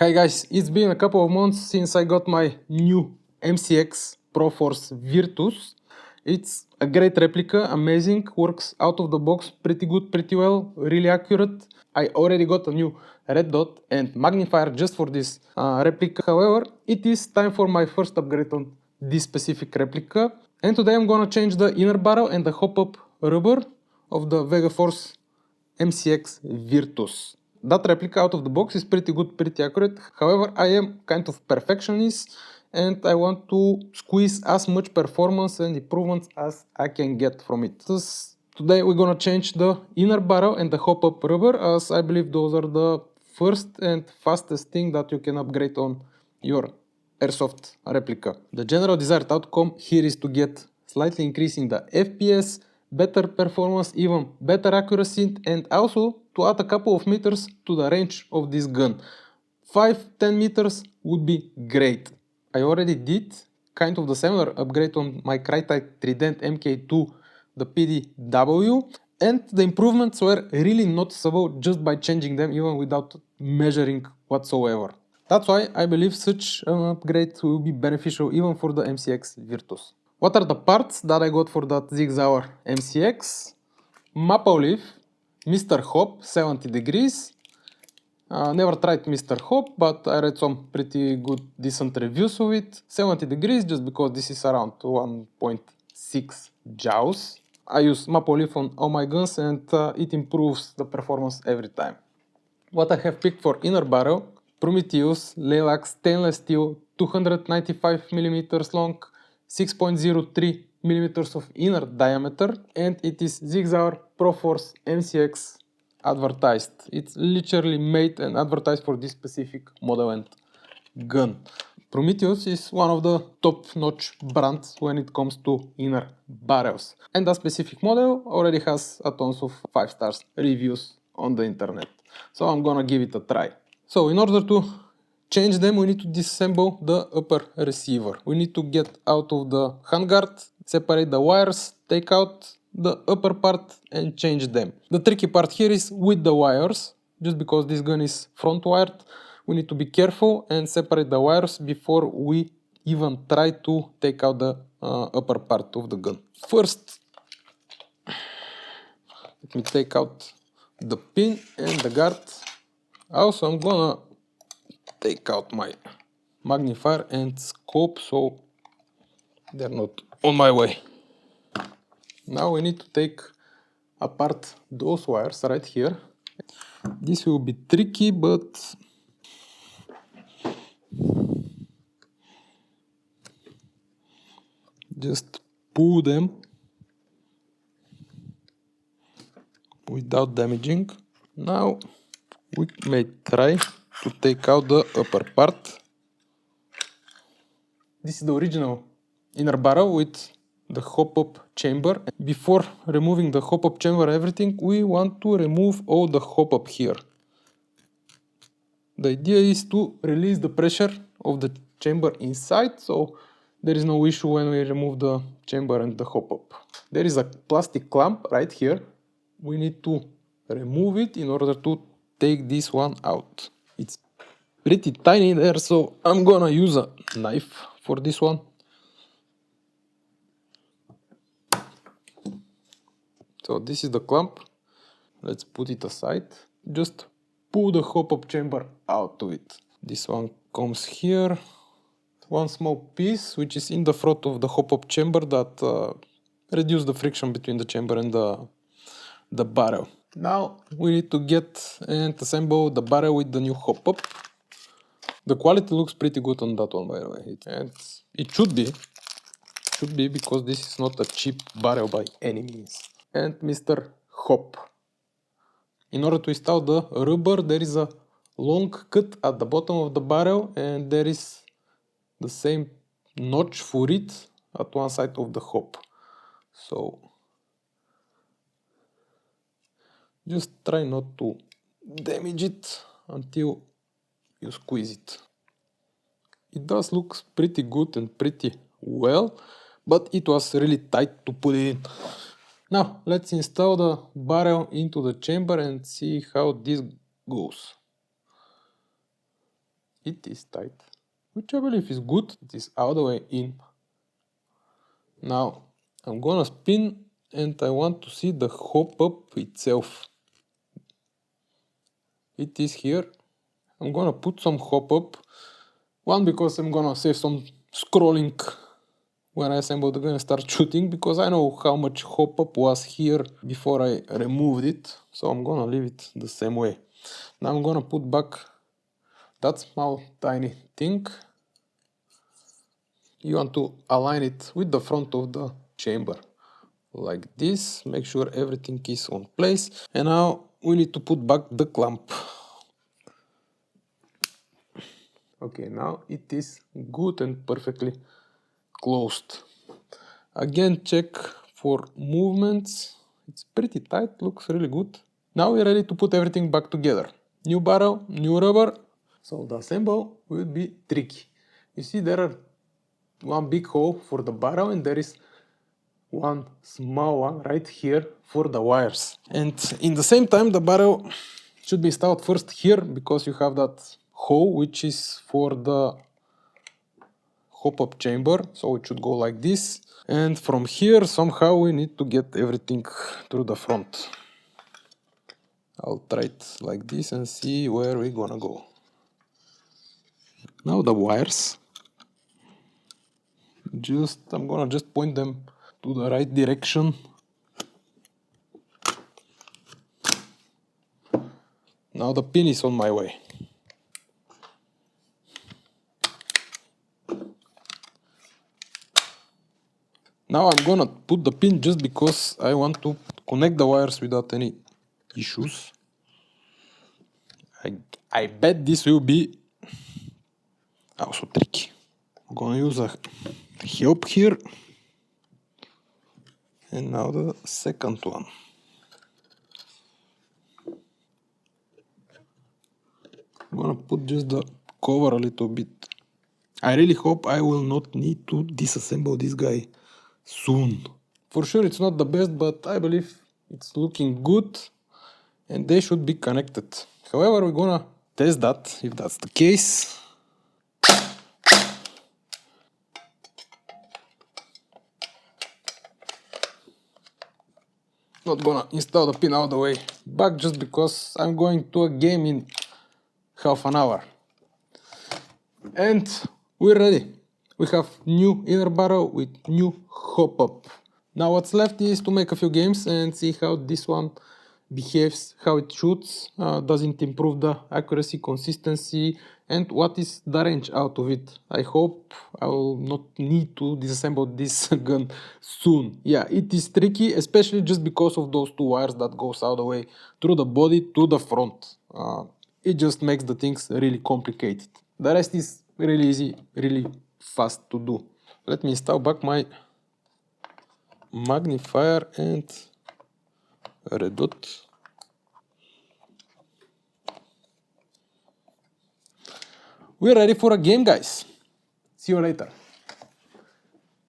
Hi guys, it's been a couple of months since I got my new MCX Proforce Virtus. It's a great replica, amazing, works out of the box pretty good, pretty well, really accurate. I already got a new red dot and magnifier just for this replica. However, it is time for my first upgrade on this specific replica. And today I'm gonna change the inner barrel and the hop-up rubber of the VFC MCX Virtus. That replica out of the box is pretty good, pretty accurate. However, I am kind of perfectionist and I want to squeeze as much performance and improvements as I can get from it. Today we're gonna change the inner barrel and the hop-up rubber, as I believe those are the first and fastest thing that you can upgrade on your Airsoft replica. The general desired outcome here is to get slightly increasing the FPS, better performance, even better accuracy, and also to add a couple of meters to the range of this gun. 5-10 meters would be great. I already did kind of the similar upgrade on my Crytek Trident MK2, the PDW, and the improvements were really noticeable just by changing them even without measuring whatsoever. That's why I believe such an upgrade will be beneficial even for the MCX Virtus. What are the parts that I got for that Sig Sauer MCX? Maple leaf, Mr. Hop, 70 degrees. Never tried Mr. Hop, but I read some pretty good, decent reviews of it. 70 degrees just because this is around 1.6 joules. I use maple leaf on all my guns and it improves the performance every time. What I have picked for inner barrel, Prometheus Lilac stainless steel, 295mm long, 6.03mm of inner diameter, and it is Sig Sauer Proforce MCX advertised. It's literally made and advertised for this specific model and gun. Prometheus is one of the top-notch brands when it comes to inner barrels, and that specific model already has a tons of 5 stars reviews on the internet. So I'm gonna give it a try. So in order to change them, we need to disassemble the upper receiver. We need to get out of the handguard, separate the wires, take out the upper part and change them. The tricky part here is with the wires, just because this gun is front wired, we need to be careful and separate the wires before we even try to take out the upper part of the gun. First, let me take out the pin and the guard. Also, I'm gonna take out my magnifier and scope so they're not on my way. Now we need to take apart those wires right here. This will be tricky, but just pull them without damaging. Now we may try to take out the upper part. This is the original inner barrel with the hop-up chamber. Before removing the hop-up chamber everything, we want to remove all the hop-up here. The idea is to release the pressure of the chamber inside, so there is no issue when we remove the chamber and the hop-up. There is a plastic clamp right here. We need to remove it in order to take this one out. It's pretty tiny there, so I'm gonna use a knife for this one. So this is the clamp. Let's put it aside. Just pull the hop-up chamber out of it. This one comes here. One small piece which is in the front of the hop-up chamber that reduces the friction between the chamber and the barrel. Now we need to get and assemble the barrel with the new hop-up. The quality looks pretty good on that one, by the way. And it should be because this is not a cheap barrel by any means. And Mr. Hop. In order to install the rubber, there is a long cut at the bottom of the barrel and there is the same notch for it at one side of the hop. So just try not to damage it until you squeeze it. It does look pretty good and pretty well, but it was really tight to put it in. Now let's install the barrel into the chamber and see how this goes. it is tight, which I believe is good. It is all the way in. Now I'm gonna spin and I want to see the hop up itself. It is here. I'm gonna put some hop up. One, because I'm gonna save some scrolling when I assemble the gun and start shooting, because I know how much hop up was here before I removed it, so I'm gonna leave it the same way. Now I'm gonna put back that small tiny thing. You want to align it with the front of the chamber like this. Make sure everything is on place, and now we need to put back the clamp. Okay, now it is good and perfectly closed. Again, check for movements. It's pretty tight, looks really good. Now we're ready to put everything back together. New barrel, new rubber. So the assemble will be tricky. You see there are one big hole for the barrel and there is one small one right here for the wires. And in the same time the barrel should be installed first here, because you have that hole which is for the hop-up chamber, so it should go like this. And from here somehow we need to get everything through the front. I'll try it like this and see where we're gonna go. Now the wires, I'm gonna just point them to the right direction. Now the pin is on my way. Now I'm gonna put the pin just because I want to connect the wires without any issues. I bet this will be also tricky. I'm gonna use a help here. And now the second one. I'm gonna put just the cover a little bit. I really hope I will not need to disassemble this guy soon. For sure it's not the best, but I believe it's looking good and they should be connected. However, we're gonna test that, if that's the case. Not gonna install the pin all the way back just because I'm going to a game in half an hour. And we're ready. We have new inner barrel with new hop up. Now what's left is to make a few games and see how this one behaves, how it shoots, does it improve the accuracy, consistency, and what is the range out of it. I hope I will not need to disassemble this gun soon. Yeah, it is tricky, especially just because of those two wires that goes all the way through the body to the front. It just makes the things really complicated. The rest is really easy, really fast to do. Let me install back my magnifier and red dot. We're ready for a game, guys. See you later.